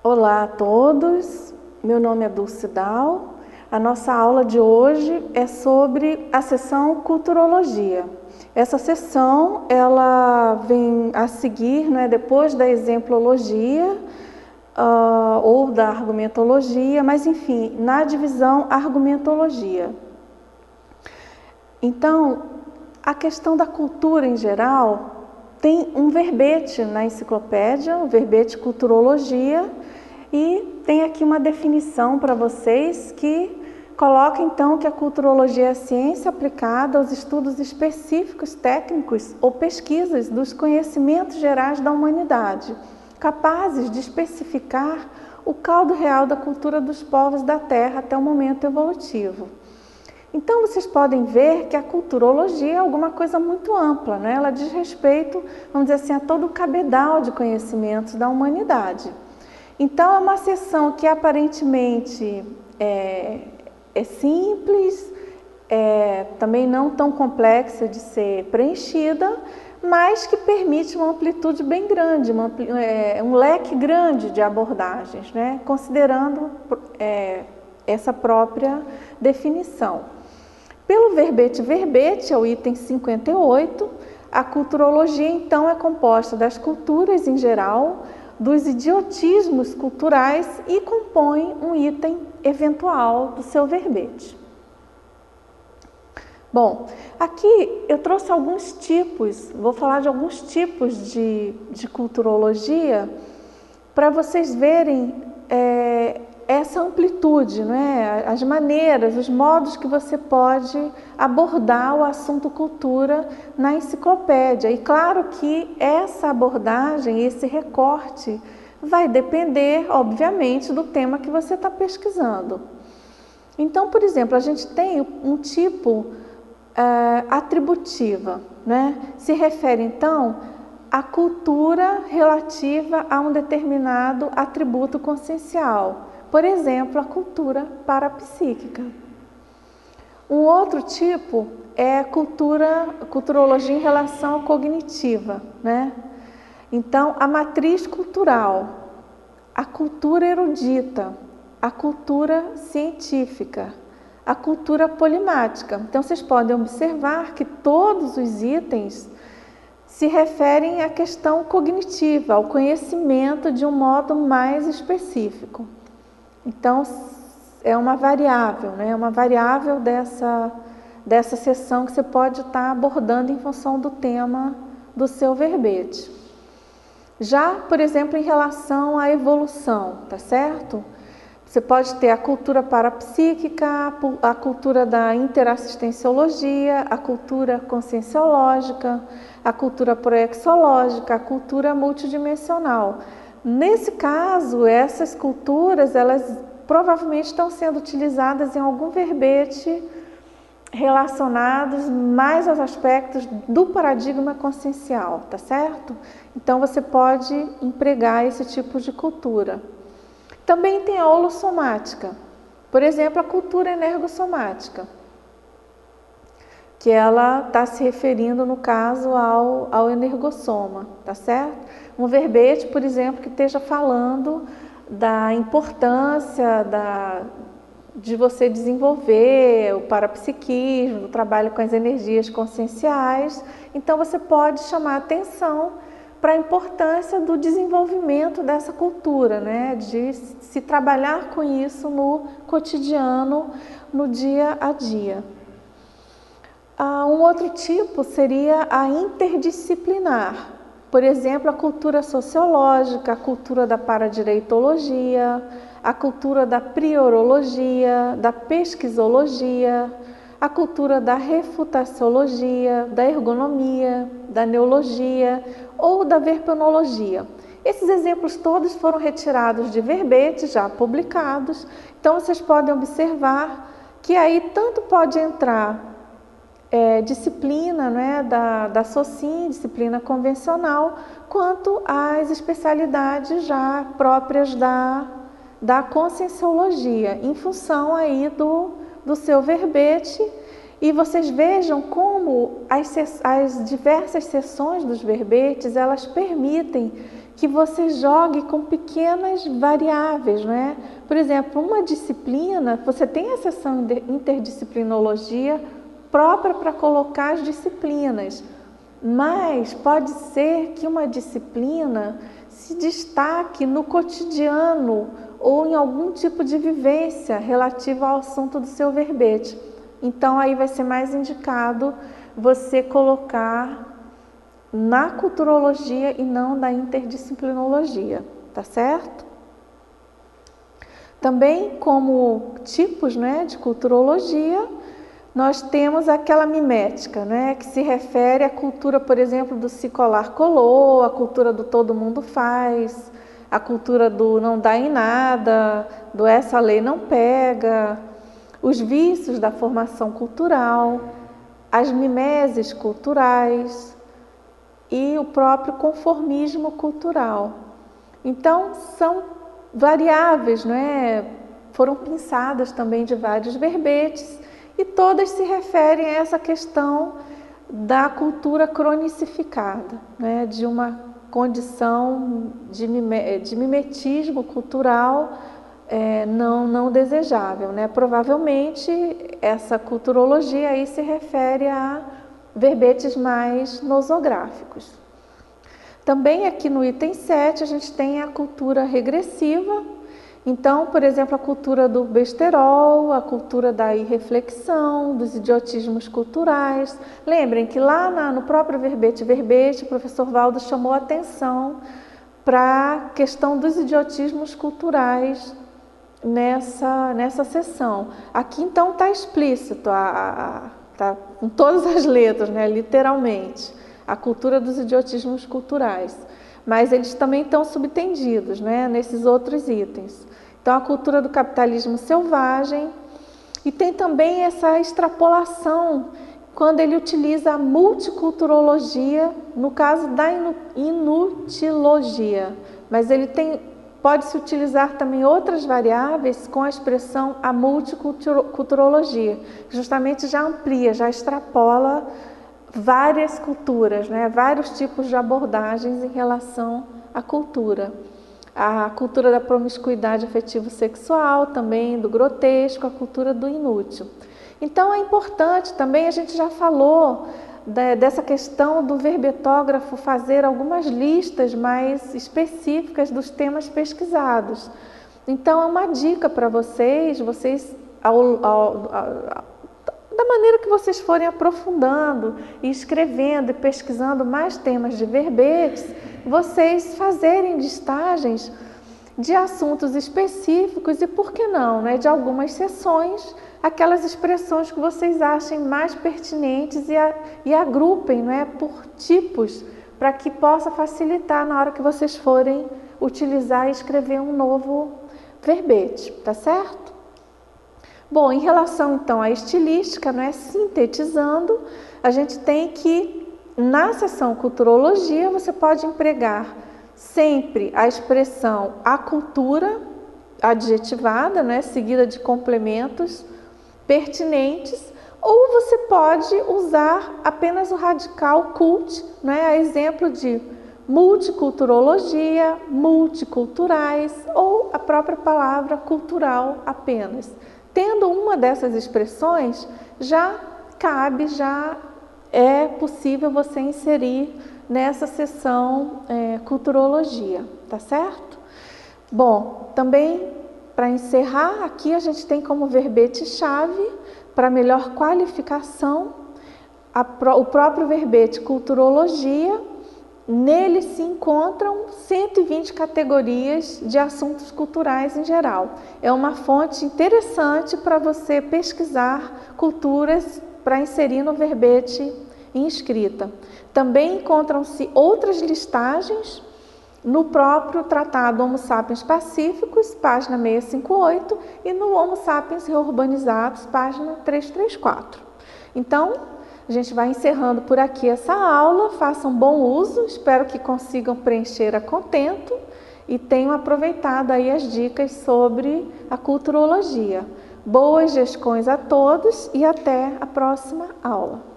Olá a todos, meu nome é Dulce Dal. A nossa aula de hoje é sobre a seção Culturologia. Essa seção ela vem a seguir, depois da exemplologia ou da argumentologia, mas enfim, na divisão argumentologia. Então, a questão da cultura em geral tem um verbete na enciclopédia, o verbete Culturologia, e tem aqui uma definição para vocês que coloca então que a culturologia é a ciência aplicada aos estudos específicos, técnicos ou pesquisas dos conhecimentos gerais da humanidade, capazes de especificar o caldo real da cultura dos povos da Terra até o momento evolutivo. Então, vocês podem ver que a culturologia é alguma coisa muito ampla, né? Ela diz respeito, vamos dizer assim, a todo o cabedal de conhecimentos da humanidade. Então, é uma seção que aparentemente é simples, também não tão complexa de ser preenchida, mas que permite uma amplitude bem grande, um leque grande de abordagens, né? Considerando essa própria definição. Pelo verbete, é o item 58, a culturologia então é composta das culturas em geral, dos idiotismos culturais e compõe um item eventual do seu verbete. Bom, aqui eu trouxe alguns tipos, vou falar de alguns tipos de culturologia para vocês verem essa amplitude, as maneiras, os modos que você pode abordar o assunto cultura na enciclopédia. E claro que essa abordagem, esse recorte, vai depender, obviamente, do tema que você está pesquisando. Então, por exemplo, a gente tem um tipo atributiva, se refere então à cultura relativa a um determinado atributo consciencial. Por exemplo, a cultura parapsíquica. Um outro tipo é a culturologia em relação à cognitiva, Então, a matriz cultural, a cultura erudita, a cultura científica, a cultura polimática. Então, vocês podem observar que todos os itens se referem à questão cognitiva, ao conhecimento de um modo mais específico. Então, é uma variável, uma variável dessa seção que você pode estar abordando em função do tema do seu verbete. Já, por exemplo, em relação à evolução, tá certo? Você pode ter a cultura parapsíquica, a cultura da interassistenciologia, a cultura conscienciológica, a cultura proexológica, a cultura multidimensional. Nesse caso, essas culturas, elas provavelmente estão sendo utilizadas em algum verbete relacionados mais aos aspectos do paradigma consciencial, tá certo? Então, você pode empregar esse tipo de cultura. Também tem a holossomática, por exemplo, a cultura energossomática, que ela está se referindo, no caso, ao energossoma, tá certo? Um verbete, por exemplo, que esteja falando da importância de você desenvolver o parapsiquismo, o trabalho com as energias conscienciais. Então, você pode chamar atenção para a importância do desenvolvimento dessa cultura, de se trabalhar com isso no cotidiano, no dia a dia. Um outro tipo seria a interdisciplinar, por exemplo, a cultura sociológica, a cultura da paradireitologia, a cultura da priorologia, da pesquisologia, a cultura da refutaciologia, da ergonomia, da neologia ou da verpenologia. Esses exemplos todos foram retirados de verbetes já publicados, então vocês podem observar que aí tanto pode entrar disciplina da SOCIM, disciplina convencional, quanto as especialidades já próprias da conscienciologia, em função aí do seu verbete E vocês vejam como as diversas seções dos verbetes, elas permitem que você jogue com pequenas variáveis, não é? Por exemplo, uma disciplina, você tem a seção de interdisciplinologia própria para colocar as disciplinas, mas pode ser que uma disciplina se destaque no cotidiano ou em algum tipo de vivência relativa ao assunto do seu verbete. Então, aí vai ser mais indicado você colocar na culturologia e não na interdisciplinologia, tá certo? Também, como tipos, né, de culturologia, nós temos aquela mimética, né, que se refere à cultura, por exemplo, do se colar colou, a cultura do todo mundo faz, a cultura do não dá em nada, do essa lei não pega, os vícios da formação cultural, as mimeses culturais e o próprio conformismo cultural. Então, são variáveis, não é? Foram pinçadas também de vários verbetes e todas se referem a essa questão da cultura cronicificada, né? De uma condição de mimetismo cultural não desejável, né? Provavelmente essa culturologia aí se refere a verbetes mais nosográficos. Também aqui no item 7 a gente tem a cultura regressiva. Então, por exemplo, a cultura do besterol, a cultura da irreflexão, dos idiotismos culturais. Lembrem que lá no próprio verbete, o professor Valdo chamou a atenção para a questão dos idiotismos culturais nessa sessão. Aqui, então, está explícito, tá com todas as letras, né, literalmente, a cultura dos idiotismos culturais. Mas eles também estão subtendidos, né, nesses outros itens. Então, a cultura do capitalismo selvagem, e tem também essa extrapolação quando ele utiliza a multiculturologia, no caso da inutilogia, mas ele pode-se utilizar também outras variáveis com a expressão a multiculturologia, justamente já amplia, já extrapola várias culturas, né? Vários tipos de abordagens em relação à cultura. A cultura da promiscuidade afetivo-sexual, também do grotesco, a cultura do inútil. Então é importante também, a gente já falou dessa questão do verbetógrafo fazer algumas listas mais específicas dos temas pesquisados. Então é uma dica para vocês da maneira que vocês forem aprofundando e escrevendo e pesquisando mais temas de verbetes, vocês fazerem listagens de assuntos específicos e, por que não, né, de algumas seções, aquelas expressões que vocês achem mais pertinentes e agrupem, não é, por tipos, para que possa facilitar na hora que vocês forem utilizar e escrever um novo verbete, tá certo? Bom, em relação então à estilística, não é, sintetizando, a gente tem que, na seção culturologia, você pode empregar sempre a expressão a cultura adjetivada, né, seguida de complementos pertinentes, ou você pode usar apenas o radical cult, né, a exemplo de multiculturologia, multiculturais ou a própria palavra cultural apenas. Tendo uma dessas expressões, já é possível você inserir nessa seção culturologia, tá certo? Bom, também para encerrar, aqui a gente tem como verbete-chave, para melhor qualificação, o próprio verbete culturologia. Nele se encontram 120 categorias de assuntos culturais em geral. É uma fonte interessante para você pesquisar culturas para inserir no verbete em escrita. Também encontram-se outras listagens no próprio Tratado Homo Sapiens Pacíficos, página 658, e no Homo Sapiens Reurbanizados, página 334. Então, a gente vai encerrando por aqui essa aula. Façam bom uso, espero que consigam preencher a contento e tenham aproveitado aí as dicas sobre a culturologia. Boas gestões a todos e até a próxima aula.